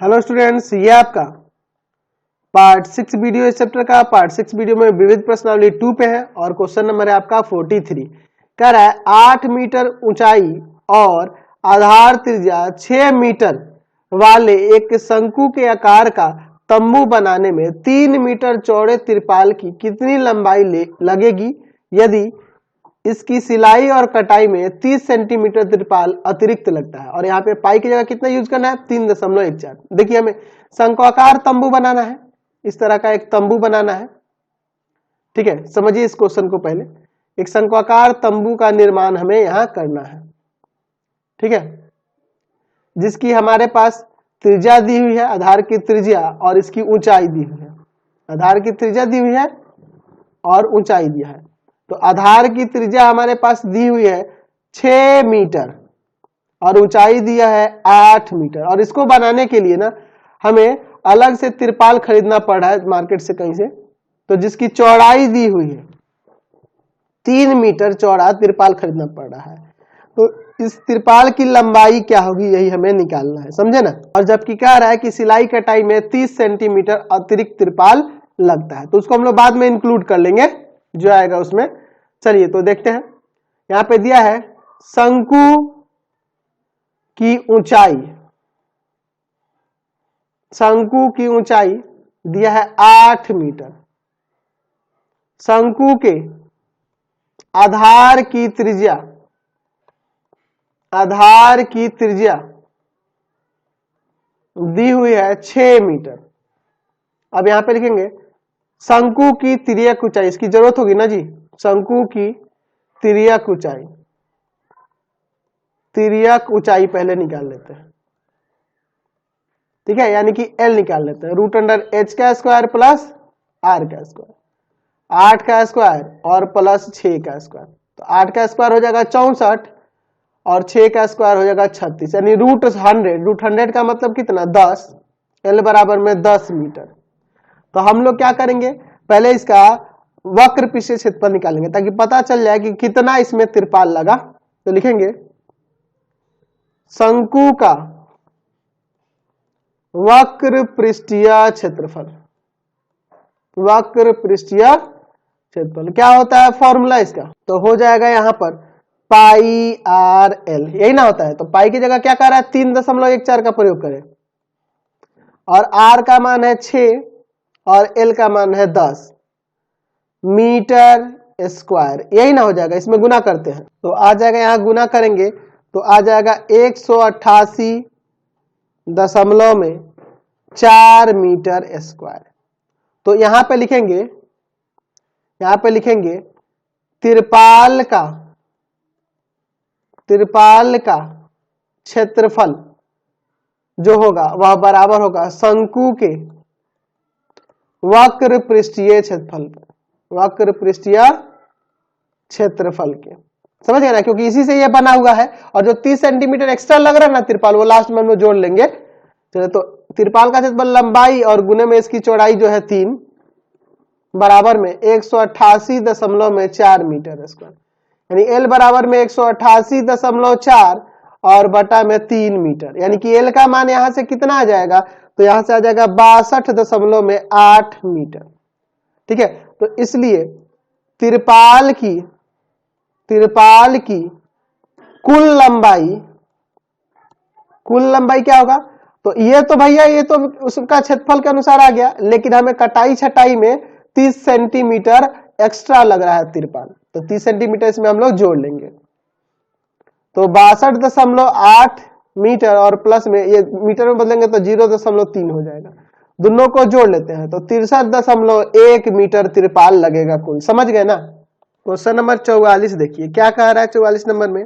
Hello students, ये आपका part 6 video इस चैप्टर का। पार्ट 6 वीडियो में विविध प्रश्नावली 2 पे है और क्वेश्चन नंबर है आपका 43। कह रहा है 8 मीटर ऊंचाई और आधार त्रिज्या 6 मीटर वाले एक शंकु के आकार का तंबू बनाने में 3 मीटर चौड़े तिरपाल की कितनी लंबाई लगेगी यदि इसकी सिलाई और कटाई में 30 सेंटीमीटर तिरपाल अतिरिक्त लगता है। और यहाँ पे पाई की जगह कितना यूज करना है, 3.14। देखिए हमें शंक्वाकार तंबू बनाना है, इस तरह का एक तंबू बनाना है। ठीक है, समझिए इस क्वेश्चन को। पहले एक शंक्वाकार तंबू का निर्माण हमें यहाँ करना है। ठीक है, जिसकी हमारे पास त्रिज्या दी हुई है, आधार की त्रिज्या, और इसकी ऊंचाई दी हुई है। आधार की त्रिज्या दी हुई है और ऊंचाई दिया है। तो आधार की त्रिज्या हमारे पास दी हुई है 6 मीटर और ऊंचाई दिया है 8 मीटर। और इसको बनाने के लिए ना हमें अलग से तिरपाल खरीदना पड़ रहा है मार्केट से कहीं से, तो जिसकी चौड़ाई दी हुई है 3 मीटर चौड़ा तिरपाल खरीदना पड़ रहा है। तो इस तिरपाल की लंबाई क्या होगी, यही हमें निकालना है, समझे ना। और जबकि कह रहा है कि सिलाई कटाई में 30 सेंटीमीटर अतिरिक्त तिरपाल लगता है, तो उसको हम लोग बाद में इंक्लूड कर लेंगे जो आएगा उसमें। चलिए तो देखते हैं, यहां पे दिया है शंकु की ऊंचाई, शंकु की ऊंचाई दिया है 8 मीटर। शंकु के आधार की त्रिज्या, आधार की त्रिज्या दी हुई है 6 मीटर। अब यहां पे लिखेंगे शंकु की तिर्यक ऊंचाई, इसकी जरूरत होगी ना जी। शंकु की तिर्यक ऊंचाई, तिर्यक ऊंचाई पहले निकाल लेते हैं। ठीक है, यानी कि L निकाल लेते हैं। √h का स्क्वायर प्लस r का स्क्वायर, 8 का स्क्वायर और प्लस 6 का स्क्वायर। तो 8 का स्क्वायर हो जाएगा 64 और 6 का स्क्वायर हो जाएगा 36, यानी √100 का मतलब कितना, 10। L बराबर में 10 मीटर। तो हम लोग क्या करेंगे, पहले इसका वक्र पृष्ठीय क्षेत्रफल निकालेंगे ताकि पता चल जाए कि कितना इसमें तिरपाल लगा। तो लिखेंगे शंकु का वक्र पृष्ठीय क्षेत्रफल, वक्र पृष्ठीय क्षेत्रफल क्या होता है फॉर्मूला इसका, तो हो जाएगा यहां पर पाई आर एल, यही ना होता है। तो पाई की जगह क्या कर रहा है, 3.14 का प्रयोग करें, और आर का मान है 6 और एल का मान है 10 मीटर स्क्वायर, यही ना हो जाएगा। इसमें गुना करते हैं तो आ जाएगा, यहां गुना करेंगे तो आ जाएगा 188.4 मीटर स्क्वायर। तो यहां पे लिखेंगे, यहां पे लिखेंगे तिरपाल का, तिरपाल का क्षेत्रफल जो होगा वह बराबर होगा शंकु के वक्र पृष्ठीय क्षेत्रफल, वक्र पृष्ठीय क्षेत्रफल के। समझ गए ना, क्योंकि इसी से ये बना हुआ है। और जो 30 सेंटीमीटर एक्स्ट्रा लग रहा है ना तिरपाल, वो लास्ट में हम लोग जोड़ लेंगे। चलो, तो तिरपाल का क्षेत्रफल लंबाई और गुने में इसकी चौड़ाई जो है 3 बराबर में 188.4 मीटर स्क्वायर, यानी L बराबर में 188.4 और बटा में 3 मीटर, यानी कि L का मान यहां से कितना आ जाएगा, तो यहां से आ जाएगा 62.8 मीटर। ठीक है, तो इसलिए तिरपाल की, तिरपाल की कुल लंबाई, कुल लंबाई क्या होगा, तो ये तो भैया ये तो उसका क्षेत्रफल के अनुसार आ गया, लेकिन हमें कटाई छटाई में 30 सेंटीमीटर एक्स्ट्रा लग रहा है तिरपाल, तो 30 सेंटीमीटर इसमें हम लोग जोड़ लेंगे। तो 62.8 मीटर और प्लस में ये मीटर में बदलेंगे तो 0.3 हो जाएगा। दोनों को जोड़ लेते हैं तो 63.1 मीटर तिरपाल लगेगा कुल। समझ गए ना। क्वेश्चन नंबर 44 देखिए क्या कह रहा है 44 नंबर में,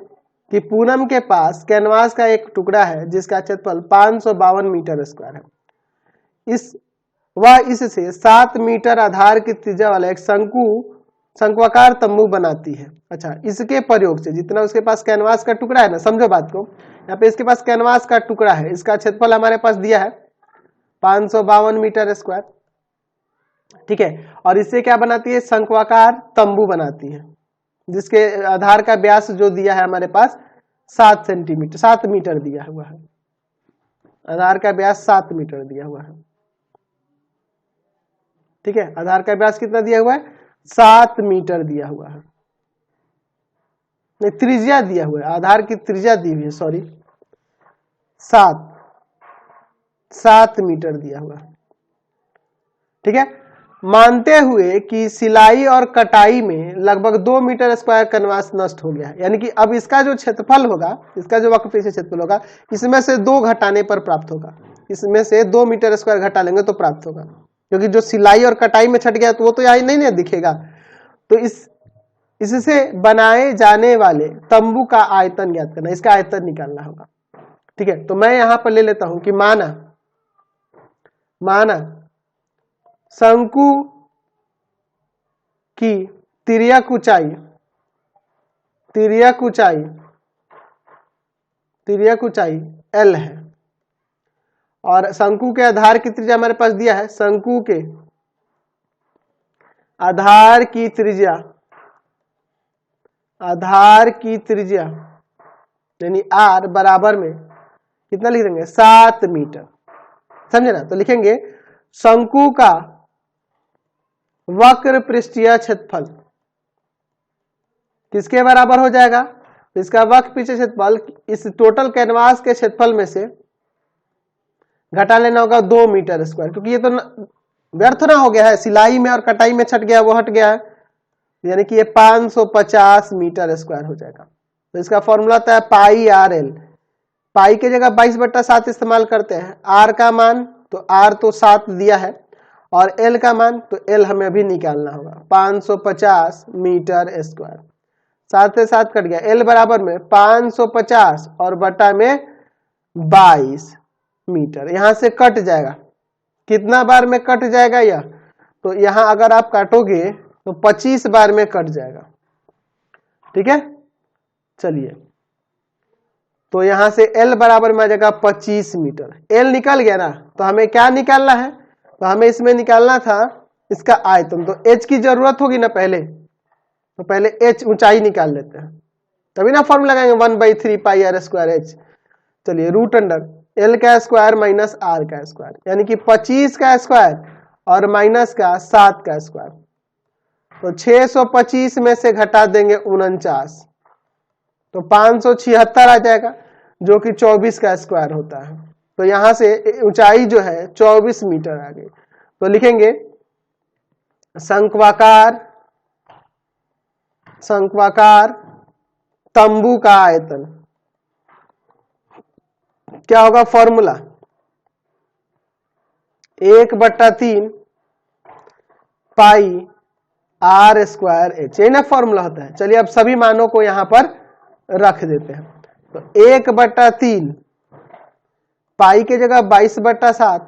कि पूनम के पास कैनवास का एक टुकड़ा है जिसका क्षेत्रफल 552 मीटर स्क्वायर है। वह इससे 7 मीटर आधार की त्रिज्या वाला एक शंक्वाकार तंबू बनाती है। अच्छा, इसके प्रयोग से, जितना उसके पास कैनवास का टुकड़ा है ना, समझो बात को, यहाँ पे इसके पास कैनवास का टुकड़ा है, इसका क्षेत्रफल हमारे पास दिया है 552 मीटर स्क्वायर। ठीक है, और इससे क्या बनाती है, शंक्वाकार तंबू बनाती है, जिसके आधार का व्यास जो दिया है हमारे पास 7 सेंटीमीटर, 7 मीटर दिया हुआ है। आधार का व्यास 7 मीटर दिया हुआ है। ठीक है, आधार का व्यास कितना दिया हुआ है? 7 मीटर दिया हुआ है, नहीं त्रिज्या दिया हुआ है, आधार की त्रिज्या दी हुई है, सॉरी 7 मीटर दिया हुआ है। ठीक है, मानते हुए कि सिलाई और कटाई में लगभग 2 मीटर स्क्वायर कैनवास नष्ट हो गया है, यानी कि अब इसका जो क्षेत्रफल होगा, इसका जो वक्र पीछे क्षेत्रफल होगा, इसमें से 2 घटाने पर प्राप्त होगा, इसमें से 2 मीटर स्क्वायर घटा लेंगे तो प्राप्त होगा, क्योंकि जो सिलाई और कटाई में छट गया तो वो तो यहाँ नहीं दिखेगा। तो इससे बनाए जाने वाले तंबू का आयतन ज्ञात करना, इसका आयतन निकालना होगा। ठीक है, तो मैं यहां पर ले लेता हूं कि माना शंकु की तिर्यक ऊंचाई L है और शंकु के आधार की त्रिज्या हमारे पास दिया है, शंकु के आधार की त्रिज्या यानी R बराबर में कितना लिख देंगे? 7 मीटर, समझे ना? तो लिखेंगे शंकु का वक्र पृष्ठीय क्षेत्रफल किसके बराबर हो जाएगा? तो इसका वक्र पृष्ठीय क्षेत्रफल इस टोटल कैनवास के क्षेत्रफल में से घटा लेना होगा 2 मीटर स्क्वायर, क्योंकि ये तो व्यर्थ ना हो गया है, सिलाई में और कटाई में छट गया, वो हट गया है, यानी कि ये 550 मीटर स्क्वायर हो जाएगा। तो इसका फॉर्मूला होता है पाई आर एल, पाई के जगह 22/7 इस्तेमाल करते हैं, आर का मान तो आर तो 7 दिया है और एल का मान तो एल हमें अभी निकालना होगा 550 मीटर स्क्वायर, 7 से 7 कट गया, एल बराबर में 550 और बटा में 22 मीटर, यहां से कट जाएगा, कितना बार में कट जाएगा यह? तो यहां अगर आप काटोगे तो 25 बार में कट जाएगा। ठीक है, चलिए, तो यहां से L बराबर में आ जाएगा 25 मीटर। L निकल गया ना, तो हमें क्या निकालना है? तो हमें इसमें निकालना था इसका आयतन, तो H की जरूरत होगी ना पहले, तो पहले H ऊंचाई निकाल लेते हैं, तभी ना फॉर्मूला लगाएंगे 1/3 पाई आर स्क्वायर H। चलिए, रूट अंडर L का स्क्वायर माइनस R का स्क्वायर, यानी कि 25 का स्क्वायर और माइनस का 7 का स्क्वायर, तो 625 में से घटा देंगे 49, तो 576 आ जाएगा, जो कि 24 का स्क्वायर होता है। तो यहां से ऊंचाई जो है 24 मीटर आ गई। तो लिखेंगे शंक्वाकार तंबू का आयतन क्या होगा? Formula 1/3 pi r square H, ये ना फॉर्मूला होता है। चलिए अब सभी मानों को यहां पर रख देते हैं, तो 1/3 पाई के जगह 22/7,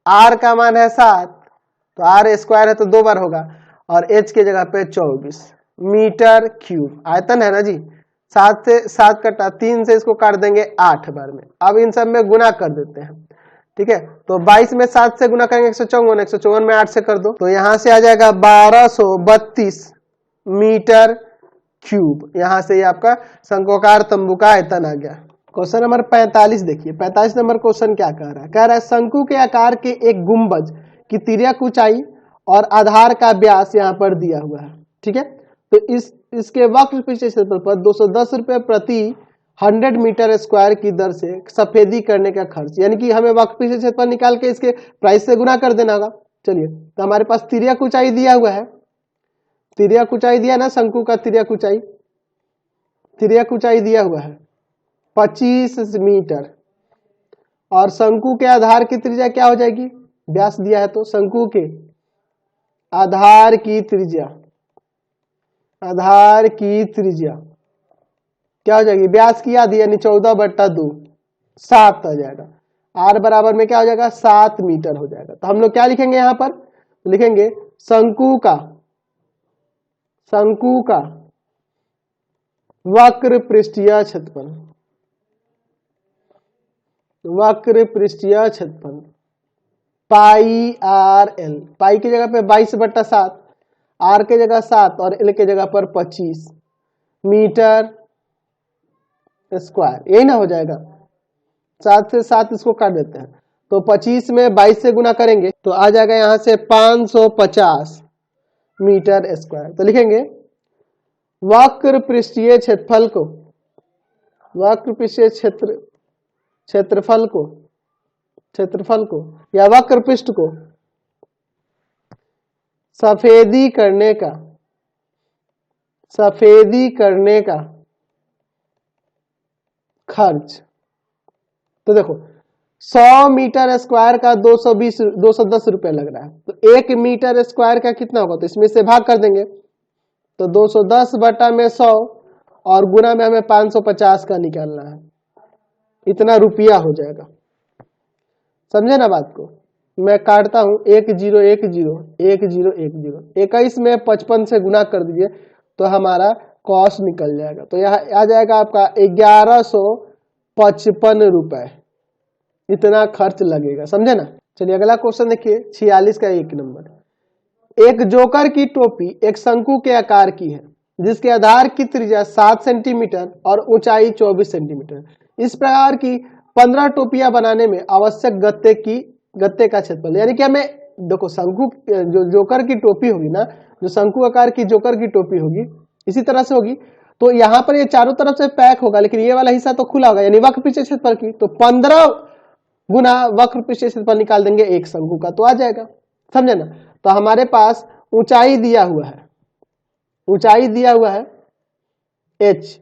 आर का मान है 7, तो आर स्क्वायर है तो 2 बार होगा, और H के जगह पे 24 मीटर क्यूब आयतन है ना जी। 7 से 7 कटा, 3 से इसको काट देंगे 8 बार में। अब इन सब में गुना कर देते हैं, ठीक है, तो 22 में 7 से गुना करेंगे 154, 154 में 8 से कर दो, तो यहां से आ जाएगा 1232 मीटर क्यूब। यहां से ये आपका शंक्वाकार तंबू का आयतन आ गया। क्वेश्चन नंबर 45 देखिए, 45 नंबर क्वेश्चन क्या कह रहा है? कह रहा है शंकु के आकार के एक गुंबज की तिर्यक ऊंचाई और आधार का व्यास यहाँ पर दिया हुआ है। ठीक है, तो इसके वक्र पृष्ठीय क्षेत्रफल पर 210 रुपए प्रति 100 मीटर स्क्वायर की दर से सफेदी करने का खर्च, यानी कि हमें वक्र पृष्ठीय क्षेत्रफल निकाल के इसके प्राइस से गुना कर देना होगा। चलिए, तो हमारे पास तिर्यक ऊंचाई दिया हुआ है, तिर्यक ऊंचाई दिया ना, शंकु का तिर्यक ऊंचाई दिया हुआ है 25 मीटर, और शंकु के आधार की त्रिज्या क्या हो जाएगी? व्यास दिया है तो शंकु के आधार की त्रिज्या क्या हो जाएगी? व्यास की आधी यानी 14/2, 7 आ जाएगा। आर बराबर में क्या हो जाएगा? 7 मीटर हो जाएगा। तो हम लोग क्या लिखेंगे यहां पर? लिखेंगे शंकु का वक्र पृष्ठीय क्षेत्रफल पाई आर एल, पाई की जगह पे 22/7, आर के जगह 7 और एल के जगह पर 25 मीटर स्क्वायर, यही ना हो जाएगा। 7 से 7 इसको काट देते हैं, तो 25 में 22 से गुना करेंगे तो आ जाएगा यहाँ से 550 मीटर स्क्वायर। तो लिखेंगे वक्र पृष्ठीय क्षेत्रफल को, वक्र पृष्ठीय क्षेत्रफल को या वक्र पृष्ठ को सफेदी करने का खर्च। तो देखो 100 मीटर स्क्वायर का 210 रुपए लग रहा है, तो 1 मीटर स्क्वायर का कितना होगा, तो इसमें से भाग कर देंगे, तो 210 बटा में 100 और गुना में हमें 550 का निकालना है, इतना रुपया हो जाएगा। समझे ना बात को? मैं काटता हूं 1 0 1 0 1 0 1 0, 21 में 55 से गुना कर दीजिए तो हमारा कॉस्ट निकल जाएगा, तो यहाँ आ जाएगा आपका 1155 रुपए, इतना खर्च लगेगा। समझे ना? चलिए अगला क्वेश्चन देखिए 46 का 1 नंबर। एक जोकर की टोपी एक शंकु के आकार की है जिसके आधार की त्रिज्या 7 सेंटीमीटर और ऊंचाई 24 सेंटीमीटर। इस प्रकार की 15 टोपियां बनाने में आवश्यक गत्ते का क्षेत्रफल, यानी कि हमें देखो शंकु जो जोकर की टोपी होगी ना, जो शंकु आकार की जोकर की टोपी होगी इसी तरह से होगी, तो यहाँ पर ये चारों तरफ से पैक होगा लेकिन ये वाला हिस्सा तो खुला होगा, यानी वक्र पृष्ठीय क्षेत्रफल की, तो 15 गुना वक्र पृष्ठीय क्षेत्रफल निकाल देंगे एक शंकु का, तो आ जाएगा। समझे ना? तो हमारे पास ऊंचाई दिया हुआ है, ऊंचाई दिया हुआ है h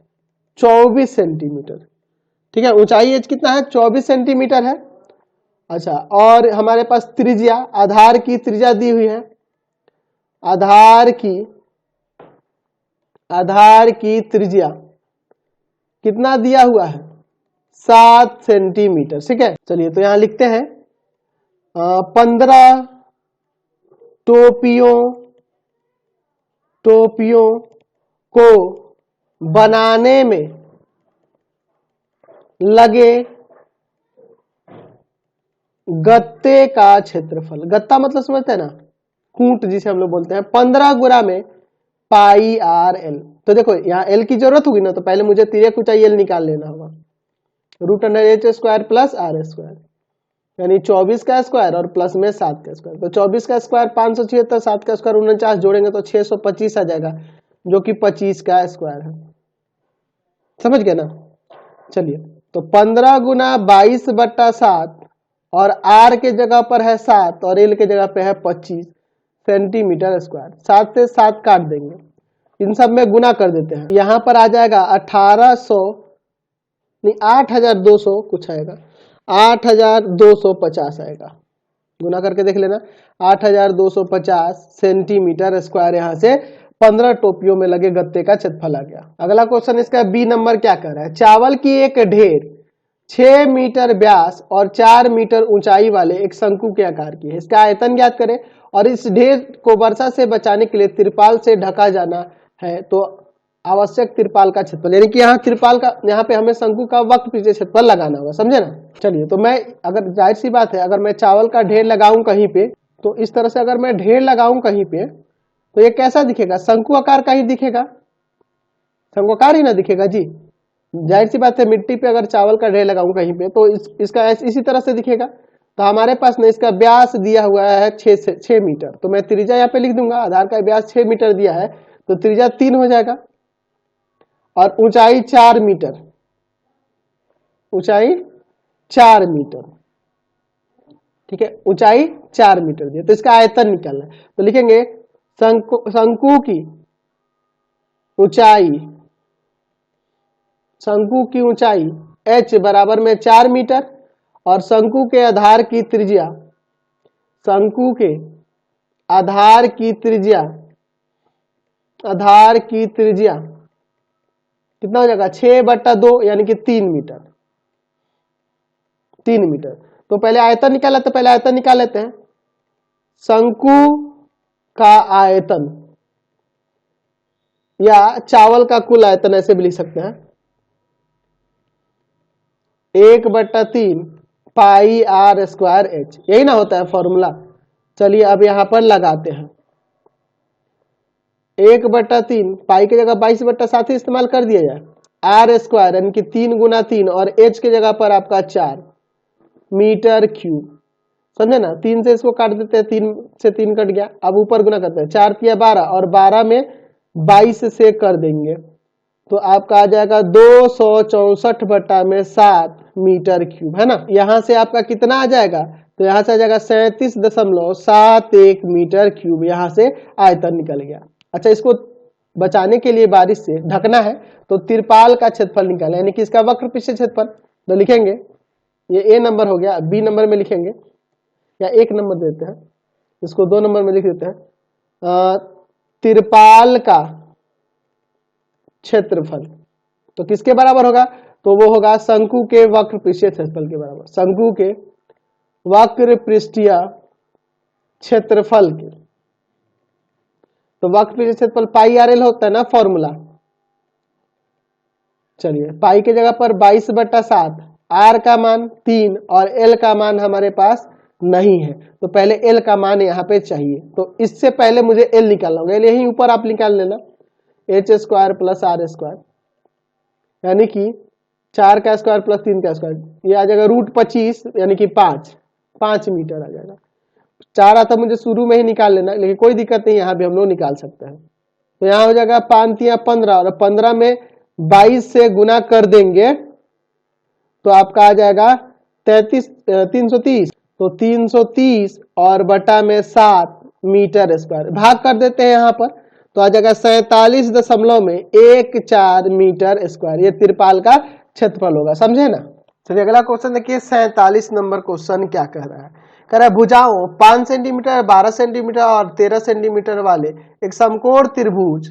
24 सेंटीमीटर, ठीक है, ऊंचाई h कितना है 24 सेंटीमीटर है। अच्छा, और हमारे पास त्रिज्या, आधार की त्रिज्या दी हुई है, आधार की त्रिज्या कितना दिया हुआ है 7 सेंटीमीटर, ठीक है। चलिए तो यहां लिखते हैं 15 टोपियों को बनाने में लगे गत्ते का क्षेत्रफल, गत्ता मतलब समझते हैं ना, कूट जिसे हम लोग बोलते हैं, 15 गुना में पाई आर एल। तो देखो यहाँ एल की जरूरत होगी ना, तो पहले मुझे तिर्यक ऊंचाई एल निकाल लेना होगा, √h² प्लस r², यानी 24 का स्क्वायर और प्लस में 7 का स्क्वायर, तो 24 का स्क्वायर 576, 7 का स्क्वायर 49, जोड़ेंगे तो 625 आ जाएगा, जो कि 25 का स्क्वायर है। समझ गए ना? चलिए तो 15 गुना 22 बट्टा 7 और r के जगह पर है 7 और l के जगह पे है 25 सेंटीमीटर स्क्वायर, 7 से 7 काट देंगे, इन सब में गुना कर देते हैं, यहाँ पर आ जाएगा 8200 कुछ आएगा, 8250 आएगा, गुना करके देख लेना, 8250 सेंटीमीटर स्क्वायर यहाँ से 15 टोपियों में लगे गत्ते का क्षेत्रफल आ गया। अगला क्वेश्चन इसका बी नंबर क्या कर रहा है, चावल की एक ढेर 6 मीटर व्यास और 4 मीटर ऊंचाई वाले एक शंकु के आकार की है, इसका आयतन ज्ञात करें और इस ढेर को वर्षा से बचाने के लिए तिरपाल से ढका जाना है, तो आवश्यक तिरपाल का क्षेत्रफल, यानी कि यहाँ तिरपाल का, यहाँ पे हमें शंकु का वक्र पृष्ठीय क्षेत्रफल लगाना होगा। समझे ना? चलिए तो मैं, अगर जाहिर सी बात है, अगर मैं चावल का ढेर लगाऊं कहीं पे, तो इस तरह से अगर मैं ढेर लगाऊं कहीं पे, तो ये कैसा दिखेगा, शंकु आकार का ही दिखेगा, शंकु आकार ही ना दिखेगा जी। जाहिर सी बात है, मिट्टी पे अगर चावल का ढेर लगाऊं कहीं पे तो इसका इसी तरह से दिखेगा। तो हमारे पास ना इसका व्यास दिया हुआ है 6 मीटर, तो मैं त्रिज्या यहाँ पे लिख दूंगा, आधार का व्यास 6 मीटर दिया है तो त्रिज्या 3 हो जाएगा और ऊंचाई 4 मीटर, ऊंचाई 4 मीटर, ठीक है, ऊंचाई 4 मीटर दिया, तो इसका आयतन निकालना है, तो लिखेंगे शंकु की ऊंचाई h बराबर में 4 मीटर और शंकु के आधार की त्रिज्या, शंकु के आधार की त्रिज्या कितना हो जाएगा 6/2 यानी कि 3 मीटर, 3 मीटर। तो पहले आयतन निकाला, तो पहले आयतन निकाल लेते हैं, शंकु का आयतन या चावल का कुल आयतन ऐसे भी लिख सकते हैं, 1/3 पाई r² h, यही ना होता है फॉर्मूला। चलिए अब यहां पर लगाते हैं, 1/3 पाई की जगह 22/7 ही इस्तेमाल कर दिया जाए, r² यानी कि 3 गुना 3 और h की जगह पर आपका 4, मीटर क्यूब। समझे ना, 3 से इसको काट देते हैं, 3 से 3 कट गया। अब ऊपर गुना करते हैं, 4 तिया 12 और 12 में 22 से कर देंगे तो आपका आ जाएगा 264/7 मीटर क्यूब, है ना। यहां से आपका कितना आ जाएगा, तो यहां से आ जाएगा 37.71 मीटर क्यूब, यहां से आयतन निकल गया। अच्छा, इसको बचाने के लिए बारिश से ढकना है तो तिरपाल का क्षेत्रफल निकालें, यानी कि इसका वक्र पृष्ठ क्षेत्रफल। तो लिखेंगे, ये ए नंबर हो गया, बी नंबर में लिखेंगे या 1 नंबर देते हैं, इसको 2 नंबर में लिख देते हैं। तिरपाल का क्षेत्रफल तो किसके बराबर होगा, तो वो होगा शंकु के वक्र पृष्ठीय क्षेत्रफल के बराबर। शंकु के वक्र पृष्ठीय क्षेत्रफल के, तो वक्र पृष्ठीय क्षेत्रफल पाई आर एल होता है ना फॉर्मूला। चलिए, पाई की जगह पर 22/7, आर का मान 3 और एल का मान हमारे पास नहीं है, तो पहले एल का मान यहाँ पे चाहिए। तो इससे पहले मुझे एल निकालना होगा, यही ऊपर आप निकाल लेना, h² + r², यानी कि 4 का स्क्वायर प्लस 3 का स्क्वायर, ये आ जाएगा √25 यानी कि 5 मीटर आ जाएगा। 4 आता मुझे शुरू में ही निकाल लेना, लेकिन कोई दिक्कत नहीं, यहाँ भी हम लोग निकाल सकते हैं। तो यहाँ हो जाएगा 5 तिया 15 और 15 में 22 से गुना कर देंगे तो आपका आ जाएगा 330, तो 330 और बटा में 7 मीटर स्क्वायर, भाग कर देते हैं यहाँ पर, तो आ जाएगा 47.14 मीटर स्क्वायर, ये तिरपाल का क्षेत्रफल होगा। समझे ना। चलिए अगला क्वेश्चन देखिए, 47 नंबर क्वेश्चन क्या कह रहा है। कह रहा है भुजाओं 5 सेंटीमीटर, 12 सेंटीमीटर और 13 सेंटीमीटर वाले एक समकोण त्रिभुज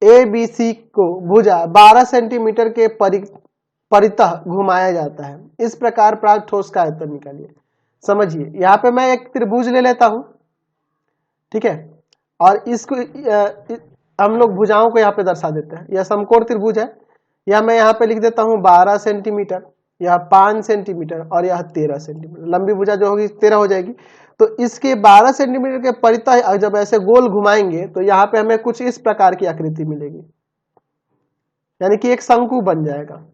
ABC को भुजा 12 सेंटीमीटर के परितः घुमाया जाता है, इस प्रकार प्राप्त ठोस का आयतन निकालिए। समझिए, यहाँ पे मैं एक त्रिभुज ले लेता हूं, ठीक है, और इसको हम लोग भुजाओं को यहाँ पे दर्शा देते हैं। यह समकोण त्रिभुज है, या मैं यहाँ पे लिख देता हूँ 12 सेंटीमीटर, यह 5 सेंटीमीटर और यह 13 सेंटीमीटर। लंबी भुजा जो होगी 13 हो जाएगी। तो इसके 12 सेंटीमीटर के परितः जब ऐसे गोल घुमाएंगे तो यहाँ पे हमें कुछ इस प्रकार की आकृति मिलेगी, यानी कि एक शंकु बन जाएगा,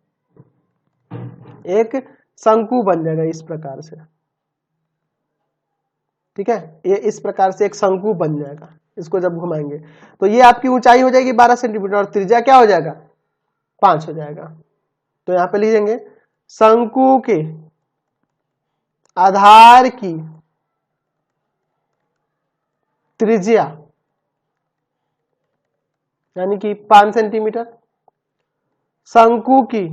एक शंकु बन जाएगा इस प्रकार से, ठीक है, ये इस प्रकार से एक शंकु बन जाएगा इसको जब घुमाएंगे। तो ये आपकी ऊंचाई हो जाएगी 12 सेंटीमीटर और त्रिज्या क्या हो जाएगा, 5 हो जाएगा। तो यहां पे लिखेंगे शंकु के आधार की त्रिज्या यानी कि 5 सेंटीमीटर, शंकु की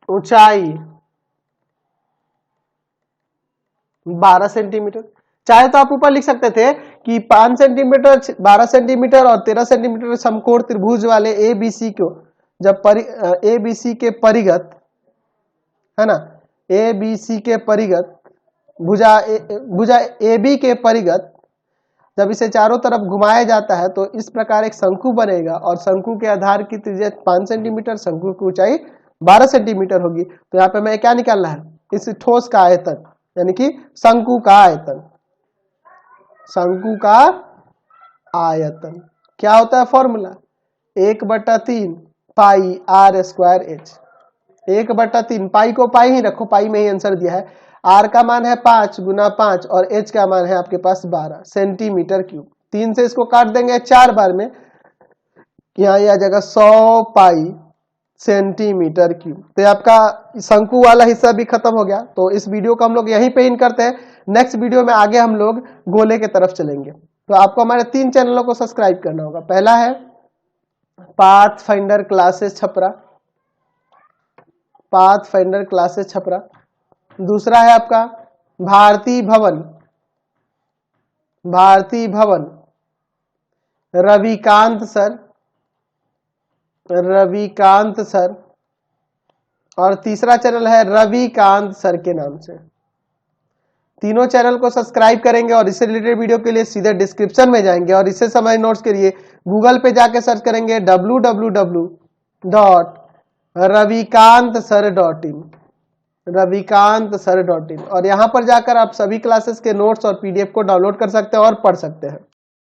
ऊंचाई 12 सेंटीमीटर। चाहे तो आप ऊपर लिख सकते थे कि 5 सेंटीमीटर, 12 सेंटीमीटर और 13 सेंटीमीटर समकोण त्रिभुज वाले ABC को जब ABC के परिगत, है ना, ABC के परिगत भुजा AB के परिगत जब इसे चारों तरफ घुमाया जाता है तो इस प्रकार एक शंकु बनेगा, और शंकु के आधार की त्रिज्या 5 सेंटीमीटर, शंकु की ऊंचाई 12 सेंटीमीटर होगी। तो यहाँ पे मैं क्या निकालना है, इस ठोस का आयतन, यानी कि शंकु का आयतन। शंकु का आयतन क्या होता है फॉर्मूला, 1/3 पाई r²h। 1/3 पाई को पाई ही रखो, पाई में ही आंसर दिया है। r का मान है 5 गुना 5 और h का मान है आपके पास 12 सेंटीमीटर क्यूब। 3 से इसको काट देंगे 4 बार में, यहाँ आ जाएगा 100 पाई सेंटीमीटर क्यूब। तो आपका शंकु वाला हिस्सा भी खत्म हो गया। तो इस वीडियो को हम लोग यहीं पे इन करते हैं। नेक्स्ट वीडियो में आगे हम लोग गोले के तरफ चलेंगे। तो आपको हमारे 3 चैनलों को सब्सक्राइब करना होगा। पहला है pathfinder classes Chhapra, pathfinder classes Chhapra. दूसरा है आपका भारती भवन, भारती भवन रविकांत सर, रविकांत सर। और तीसरा चैनल है रविकांत सर के नाम से। तीनों चैनल को सब्सक्राइब करेंगे और इससे रिलेटेड वीडियो के लिए सीधे डिस्क्रिप्शन में जाएंगे और इससे समय नोट्स के लिए गूगल पे जाके सर्च करेंगे www.ravikantsir.in, ravikantsir.in, और यहां पर जाकर आप सभी क्लासेस के नोट्स और PDF को डाउनलोड कर सकते हैं और पढ़ सकते हैं।